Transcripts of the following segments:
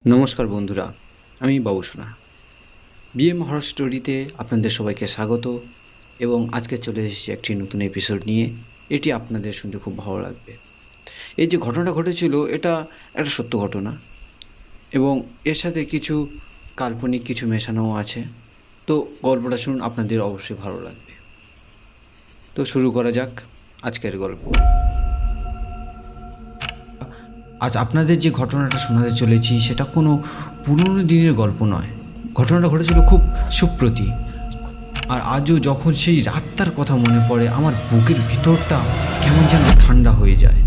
নমস্কার বন্ধুরা, আমি বাবুসোনা। বিএম হরর স্টোরিতে আপনাদের সবাইকে স্বাগত এবং আজকে চলে এসেছি একটি নতুন এপিসোড নিয়ে। এটি আপনাদের শুনতে খুব ভালো লাগবে। এই যে ঘটনাটা ঘটেছিল এটা একটা সত্য ঘটনা এবং এর সাথে কিছু কাল্পনিক কিছু মেশানোও আছে। তো গল্পটা শুনুন, আপনাদের অবশ্যই ভালো লাগবে। তো শুরু করা যাক আজকের গল্প। আজ আপনাদের যে ঘটনাটা শোনাতে চলেছি সেটা কোনো পুরনো দিনের গল্প নয়। ঘটনাটা ঘটেছিল খুব সুপ্রতি। আর আজও যখন সেই রাতটার কথা মনে পড়ে আমার বুকের ভিতরটা কেমন যেন ঠান্ডা হয়ে যায়।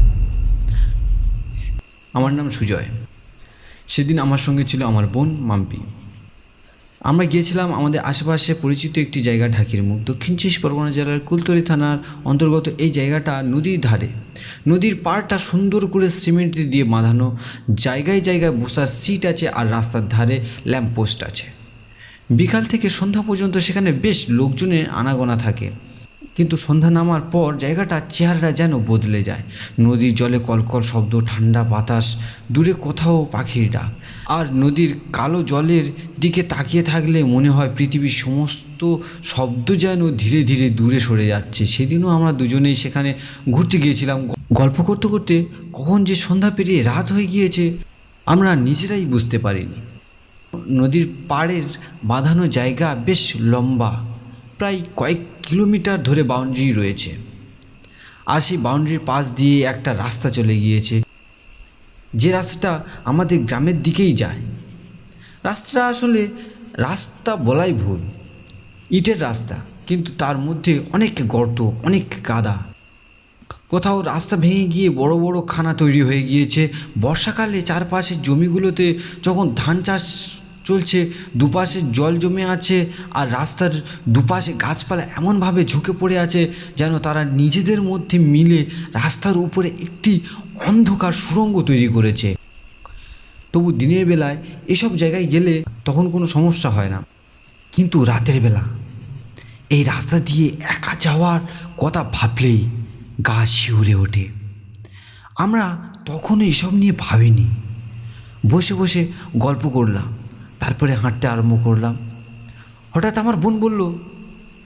আমার নাম সুজয়। সেদিন আমার সঙ্গে ছিল আমার বোন মাম্পি। আমরা গিয়েছিলাম আমাদের আশেপাশে পরিচিত একটি জায়গা, ঢাকির মুখ, দক্ষিণ চব্বিশ পরগনা জেলার কুলতলি থানার অন্তর্গত। এই জায়গাটা নদীর ধারে। নদীর পাড়টা সুন্দর করে সিমেন্ট দিয়ে বাঁধানো, জায়গায় জায়গায় বসার সিট আছে আর রাস্তার ধারে ল্যাম্পপোস্ট আছে। বিকাল থেকে সন্ধ্যা পর্যন্ত সেখানে বেশ লোকজনের আনাগোনা থাকে, কিন্তু সন্ধ্যা নামার পর জায়গাটার চেহারাটা যেন বদলে যায়। নদীর জলে কলকল শব্দ, ঠান্ডা বাতাস, দূরে কোথাও পাখির ডাক। আর নদীর কালো জলের দিকে তাকিয়ে থাকলে মনে হয় পৃথিবীর সমস্ত শব্দ যেন ধীরে ধীরে দূরে সরে যাচ্ছে। সেদিনও আমরা দুজনেই সেখানে ঘুরতে গিয়েছিলাম। গল্প করতে করতে কখন যে সন্ধ্যা পেরিয়ে রাত হয়ে গিয়েছে আমরা নিজেরাই বুঝতে পারিনি। নদীর পাড়ের বাঁধানো জায়গা বেশ লম্বা, প্রায় কয়েক কিলোমিটার ধরে বাউন্ডারি রয়েছে। আর সেই বাউন্ডারির পাশ দিয়ে একটা রাস্তা চলে গিয়েছে, যে রাস্তাটা আমাদের গ্রামের দিকেই যায়। রাস্তাটা আসলে রাস্তা বলাই ভুল, ইটের রাস্তা, কিন্তু তার মধ্যে অনেক গর্ত, অনেক কাদা। কোথাও রাস্তা ভেঙে গিয়ে বড় বড় খানা তৈরি হয়ে গিয়েছে। বর্ষাকালে চারপাশের জমিগুলোতে যখন ধান চাষ চলছে, দুপাশে জল জমে আছে আর রাস্তার দুপাশে গাছপালা এমনভাবে ঝুঁকে পড়ে আছে যেন তারা নিজেদের মধ্যে মিলে রাস্তার উপরে একটি অন্ধকার সুড়ঙ্গ তৈরি করেছে। তবু দিনের বেলায় এসব জায়গায় গেলে তখন কোনো সমস্যা হয় না, কিন্তু রাতের বেলা এই রাস্তা দিয়ে একা যাওয়ার কথা ভাবলেই গা শিউরে ওঠে। আমরা তখনও এসব নিয়ে ভাবিনি। বসে বসে গল্প করলাম, তারপরে হাঁটতে আরম্ভ করলাম। হঠাৎ আমার বোন বলল,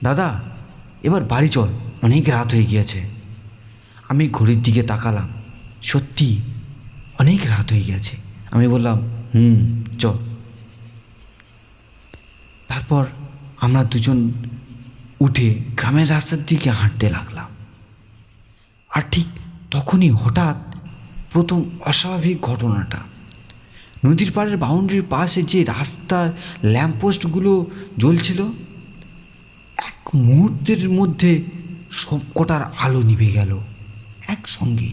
দাদা এবার বাড়ি চল, অনেক রাত হয়ে গিয়েছে। আমি ঘড়ির দিকে তাকালাম, সত্যি অনেক রাত হয়ে গেছে। আমি বললাম, চল। তারপর আমরা দুজন উঠে গ্রামের রাস্তার দিকে হাঁটতে লাগলাম। আর ঠিক তখনই হঠাৎ প্রথম অস্বাভাবিক ঘটনাটা। নদীর পাড়ের বাউন্ডারির পাশে যে রাস্তার ল্যাম্পপোস্টগুলো জ্বলছিল, এক মুহূর্তের মধ্যে সবকটার আলো নিভে গেল একসঙ্গে।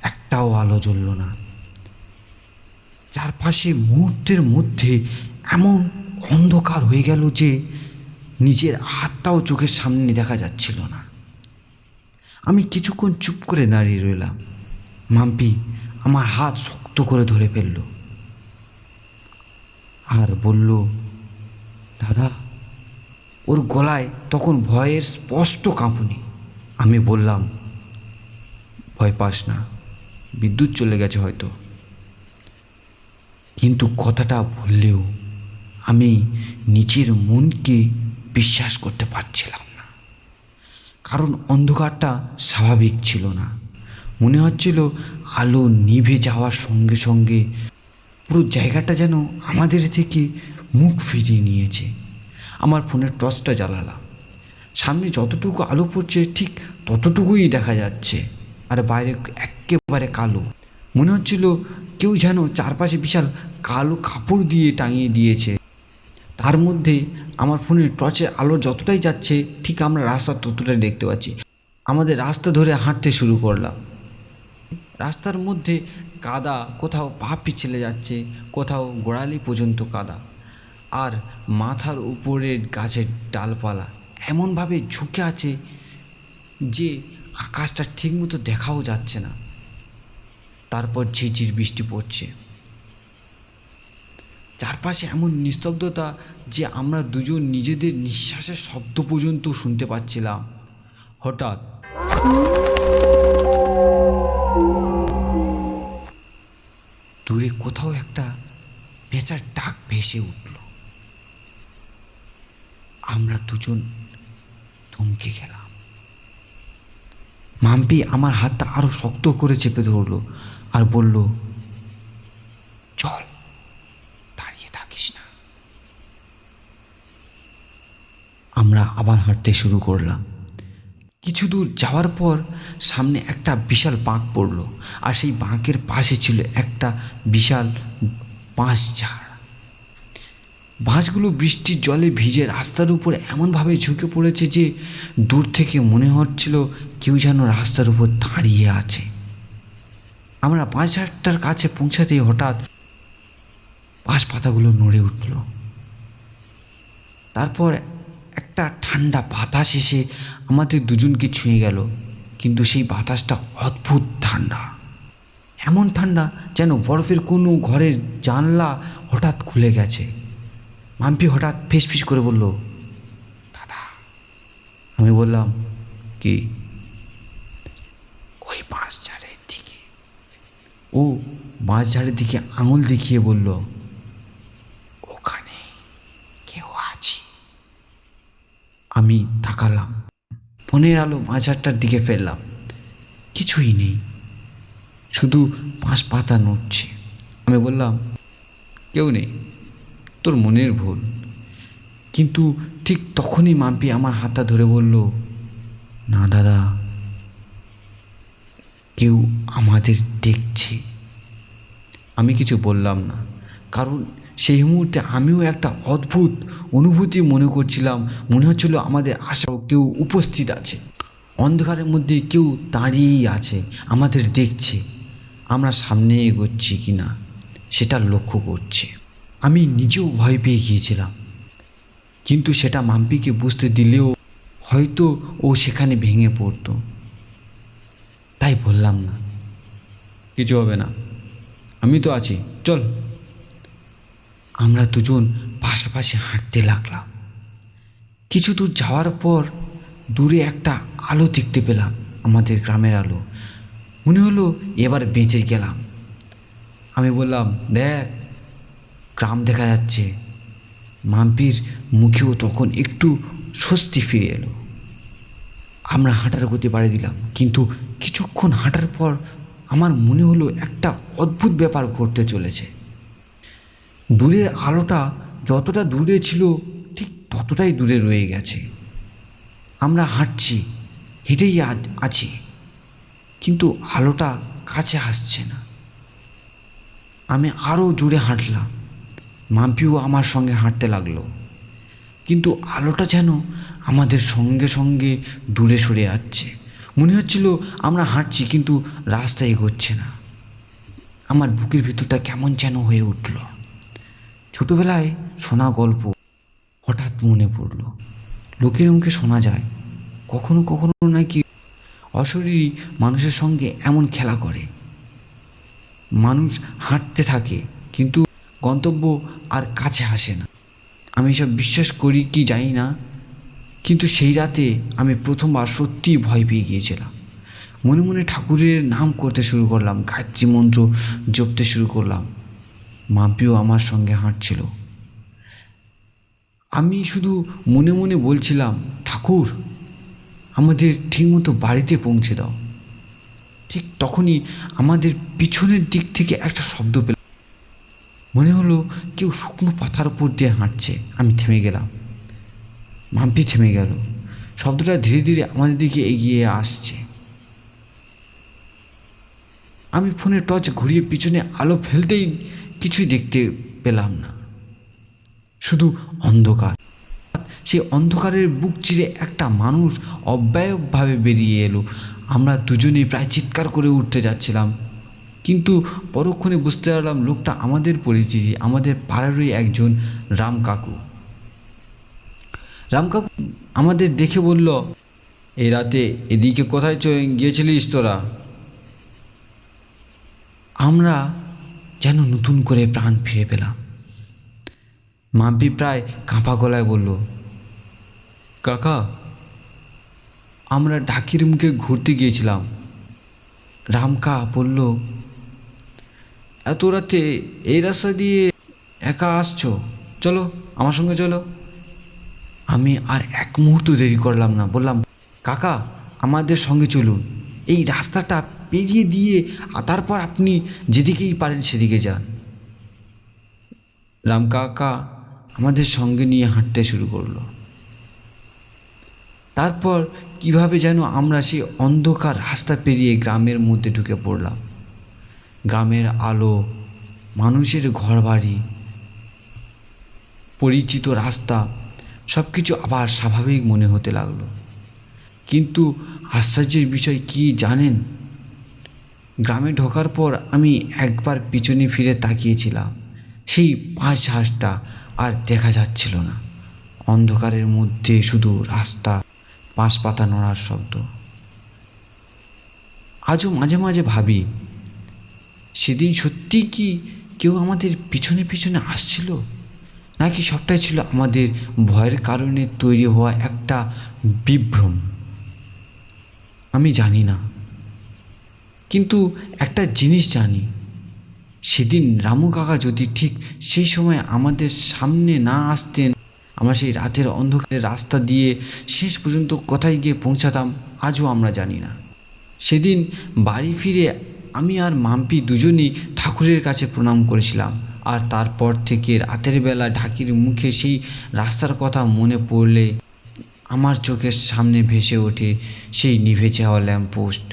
একটাও আলো জ্বলল না। চারপাশে মুহূর্তের মধ্যে এমন অন্ধকার হয়ে গেল যে নিজের হাতটাও চোখের সামনে দেখা যাচ্ছিল না। আমি কিছুক্ষণ চুপ করে দাঁড়িয়ে রইলাম। মাম্পি আমার হাত শক্ত করে ধরে ফেলল আর বলল, দাদা। ওর গলায় তখন ভয়ের স্পষ্ট কাঁপুনি। আমি বললাম, ভয় পাস না, বিদ্যুৎ চলে গেছে হয়তো। কিন্তু কথাটা বললেও আমি নিজের মনকে বিশ্বাস করতে পারছিলাম না, কারণ অন্ধকারটা স্বাভাবিক ছিল না। মনে হচ্ছিল আলো নিভে যাওয়ার সঙ্গে সঙ্গে পুরো জায়গাটা যেন আমাদের থেকে মুখ ফিরিয়ে নিয়েছে। আমার ফোনের টর্চটা জ্বালালাম। সামনে যতটুকু আলো পড়ছে ঠিক ততটুকুই দেখা যাচ্ছে, আর বাইরে একেবারে কালো। মনে হচ্ছিল কেউ যেন চারপাশে বিশাল কালো কাপড় দিয়ে টাঙিয়ে দিয়েছে। তার মধ্যে আমার ফোনের টর্চের আলো যতটাই যাচ্ছে ঠিক আমরা রাস্তা ততটাই দেখতে পাচ্ছি। আমাদের রাস্তা ধরে হাঁটতে শুরু করলাম। রাস্তার মধ্যে কাদা, কোথাও পা পিছলে যাচ্ছে, কোথাও গোড়ালি পর্যন্ত কাদা। আর মাথার উপরের গাছের ডালপালা এমনভাবে ঝুঁকে আছে যে আকাশটা ঠিকমতো দেখাও যাচ্ছে না। তারপর ঝিরঝির বৃষ্টি পড়ছে। চারপাশে এমন নিস্তব্ধতা যে আমরা দুজন নিজেদের নিঃশ্বাসের শব্দ পর্যন্ত শুনতে পাচ্ছিলাম। হঠাৎ দূরে কোথাও একটা পেঁচার ডাক ভেসে উঠল। আমরা দুজন থমকে গেলাম। মাম্পি আমার হাতটা আরো শক্ত করে চেপে ধরলো আর বলল, চল, দাঁড়িয়ে থাকিস না। আমরা আবার হাঁটতে শুরু করলাম। কিছু দূর যাওয়ার পর সামনে একটা বিশাল বাঁক পড়ল, আর সেই বাঁকের পাশে ছিল একটা বিশাল বাঁশ ঝাড়। বাঁশগুলো বৃষ্টির জলে ভিজে রাস্তার উপর এমনভাবে ঝুঁকে পড়েছে যে দূর থেকে মনে হচ্ছিল কেউ যেন রাস্তার উপর দাঁড়িয়ে আছে। আমরা বাঁশ ঝাড়টার কাছে পৌঁছাতেই হঠাৎ বাঁশ পাতাগুলো নড়ে উঠল। তারপর একটা ঠান্ডা বাতাস এসে আমাদের দুজনকে ছুঁয়ে গেল, কিন্তু সেই বাতাসটা অদ্ভুত ঠান্ডা। এমন ঠান্ডা যেন বরফের কোনো ঘরের জানলা হঠাৎ খুলে গেছে। মাম্পি হঠাৎ ফিসফিস করে বলল, দাদা। আমি বললাম, কি? ওই বাঁশ ঝাড়ের দিকে। ও বাঁশ ঝাড়ের দিকে আঙুল দেখিয়ে বলল, ওখানে কেউ আছে। আমি তাকালাম, ফোনের আলো বাঁশ ঝাড়টার দিকে ফেললাম। কিছুই নেই, শুধু বাঁশ পাতা নড়ছে। আমি বললাম, কেউ নেই, তোর মনের ভুল। কিন্তু ঠিক তখনই মাম্পি আমার হাতটা ধরে বলল, না দাদা, কেউ আমাদের দেখছে। আমি কিছু বললাম না, কারণ সেই মুহূর্তে আমিও একটা অদ্ভুত অনুভূতি মনে করছিলাম। মনে হচ্ছিল আমাদের আশেপাশে কেউ উপস্থিত আছে, অন্ধকারের মধ্যে কেউ দাঁড়িয়েই আছে, আমাদের দেখছে। আমরা সামনে এগোচ্ছি কি না সেটা লক্ষ্য করছে। আমি নিজেও ভয় পেয়ে গিয়েছিলাম, কিন্তু সেটা মাম্পিকে বুঝতে দিলেও হয়তো ও সেখানে ভেঙে পড়তো। তাই বললাম না, কিছু হবে না, আমি তো আছি, চল। আমরা দুজন পাশাপাশি হাঁটতে লাগলাম। কিছু দূর যাওয়ার পর দূরে একটা আলো দেখতে পেলাম, আমাদের গ্রামের আলো। মনে হলো এবার বেঁচে গেলাম। আমি বললাম, দেখ, গ্রাম দেখা যাচ্ছে। মাম্পির মুখেও তখন একটু স্বস্তি ফিরে এলো। আমরা হাঁটার গতি বাড়িয়ে দিলাম, কিন্তু কিছুক্ষণ হাঁটার পর আমার মনে হলো একটা অদ্ভুত ব্যাপার ঘটতে চলেছে। দূরের আলোটা যতটা দূরে ছিল ঠিক ততটাই দূরে রয়ে গেছে। আমরা হাঁটছি, হেঁটেই আছি, কিন্তু আলোটা কাছে আসছে না। আমি আরও জোরে হাঁটলাম, মাম্পিও আমার সঙ্গে হাঁটতে লাগলো, কিন্তু আলোটা যেন আমাদের সঙ্গে সঙ্গে দূরে সরে যাচ্ছে। মনে হচ্ছিল আমরা হাঁটছি কিন্তু রাস্তা এগোচ্ছে না। আমার বুকের ভিতরটা কেমন যেন হয়ে উঠল। ছোটোবেলায় শোনা গল্প হঠাৎ মনে পড়ল। লোকের মুখে শোনা যায় কখনো কখনো নাকি অশরীরী মানুষের সঙ্গে এমন খেলা করে। মানুষ হাঁটতে থাকে কিন্তু গন্তব্য আর কাছে আসে না। আমি সব বিশ্বাস করি কি জানি না, কিন্তু সেই রাতে আমি প্রথমবার সত্যিই ভয় পেয়ে গিয়েছিলাম। মনে মনে ঠাকুরের নাম করতে শুরু করলাম, গায়ত্রী মন্ত্র জপতে শুরু করলাম। মাম্পিও আমার সঙ্গে হাঁটছিল। আমি শুধু মনে মনে বলছিলাম, ঠাকুর, আমাদের ঠিকমতো বাড়িতে পৌঁছে দাও। ঠিক তখনই আমাদের পিছনের দিক থেকে একটা শব্দ পেলাম। মনে হলো কেউ শুকনো পাতার উপর দিয়ে হাঁটছে। আমি থেমে গেলাম, মাম্পি থেমে গেল। শব্দটা ধীরে ধীরে আমাদের দিকে এগিয়ে আসছে। আমি ফোনে টর্চ ঘুরিয়ে পিছনে আলো ফেলতেই কিছুই দেখতে পেলাম না, শুধু অন্ধকার। সেই অন্ধকারের বুক চিরে একটা মানুষ অব্যয়ভাবে বেরিয়ে এলো। আমরা দুজনেই প্রায় চিৎকার করে উঠতে যাচ্ছিলাম, কিন্তু পরক্ষণে বুঝতে পারলাম লোকটা আমাদের পরিচিতি, আমাদের পাড়ারই একজন রাম কাকু। রাম কাকু আমাদের দেখে বলল, এই রাতে এদিকে কোথায় গিয়েছিলিস তোরা? আমরা যেন নতুন করে প্রাণ ফিরে পেলাম। মাম্পি প্রায় কাঁপা গলায় বলল, কাকা, আমরা ঢাকির মুখে ঘুরতে গিয়েছিলাম। রামকা বলল, এত রাতে এই রাস্তা দিয়ে একা আসছো? চলো, আমার সঙ্গে চলো। আমি আর এক মুহূর্ত দেরি করলাম না, বললাম, কাকা আমাদের সঙ্গে চলুন, এই রাস্তাটা পেরিয়ে দিয়ে তারপর আপনি যেদিকেই পারেন সেদিকে যান। রাম কাকা আমাদের সঙ্গে নিয়ে হাঁটতে শুরু করলো। তারপর কিভাবে যেন আমরা সেই অন্ধকার রাস্তা পেরিয়ে গ্রামের মধ্যে ঢুকে পড়লাম। গ্রামের আলো, মানুষের ঘরবাড়ি, পরিচিত রাস্তা, সব কিছু আবার স্বাভাবিক মনে হতে লাগলো। কিন্তু আশ্চর্যের বিষয় কি জানেন? গ্রামে ঢোকার পর আমি একবার পিছনে ফিরে তাকিয়েছিলাম, সেই পাঁচ ঝাঁসটা আর দেখা যাচ্ছিল না। অন্ধকারের মধ্যে শুধু রাস্তা, বাঁশ পাতা নড়ার শব্দ। আজও মাঝে মাঝে ভাবি, সেদিন সত্যি কি কেউ আমাদের পিছনে পিছনে আসছিল, নাকি সবটাই ছিল আমাদের ভয়ের কারণে তৈরি হওয়া একটা বিভ্রম? আমি জানি না, কিন্তু একটা জিনিস জানি, সেদিন রামু কাকা যদি ঠিক সেই সময় আমাদের সামনে না আসতেন, আমরা সেই রাতের অন্ধকারের রাস্তা দিয়ে শেষ পর্যন্ত কোথায় গিয়ে পৌঁছাতাম আজও আমরা জানি না। সেদিন বাড়ি ফিরে আমি আর মাম্পি দুজনেই ঠাকুরের কাছে প্রণাম করেছিলাম। আর তারপর থেকে রাতের বেলা ঢাকির মুখে সেই রাস্তার কথা মনে পড়লে আমার চোখের সামনে ভেসে ওঠে সেই নিভে যাওয়া ল্যাম্পপোস্ট,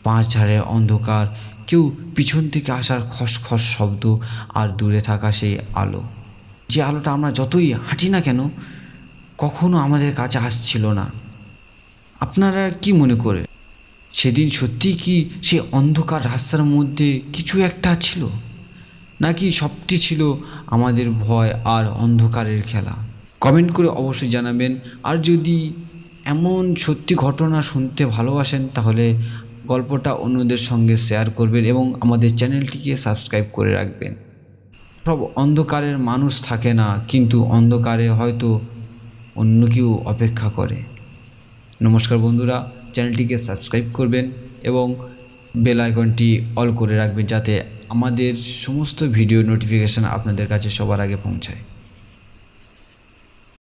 পাঁচ ঝাড়ের অন্ধকার, কেউ পিছন থেকে আসার খসখস শব্দ, আর দূরে থাকা সেই আলো, যে আলোটা আমরা যতই হাঁটি না কেন কখনো আমাদের কাছে আসছিল না। আপনারা কি মনে করে, সেদিন সত্যিই কি সেই অন্ধকার রাস্তার মধ্যে কিছু একটা ছিল, নাকি সবটি ছিল আমাদের ভয় আর অন্ধকারের খেলা? কমেন্ট করে অবশ্যই জানাবেন। আর যদি এমন সত্যি ঘটনা শুনতে ভালোবাসেন তাহলে গল্পটা অন্যদের সঙ্গে শেয়ার করবেন এবং আমাদের চ্যানেলটিকে সাবস্ক্রাইব করে রাখবেন। সব অন্ধকারের মানুষ থাকে না, কিন্তু অন্ধকারে হয়তো অন্য কেউ অপেক্ষা করে। নমস্কার বন্ধুরা, চ্যানেলটিকে সাবস্ক্রাইব করবেন এবং বেল আইকনটি অল করে রাখবেন, যাতে আমাদের সমস্ত ভিডিও নোটিফিকেশান আপনাদের কাছে সবার আগে পৌঁছায়।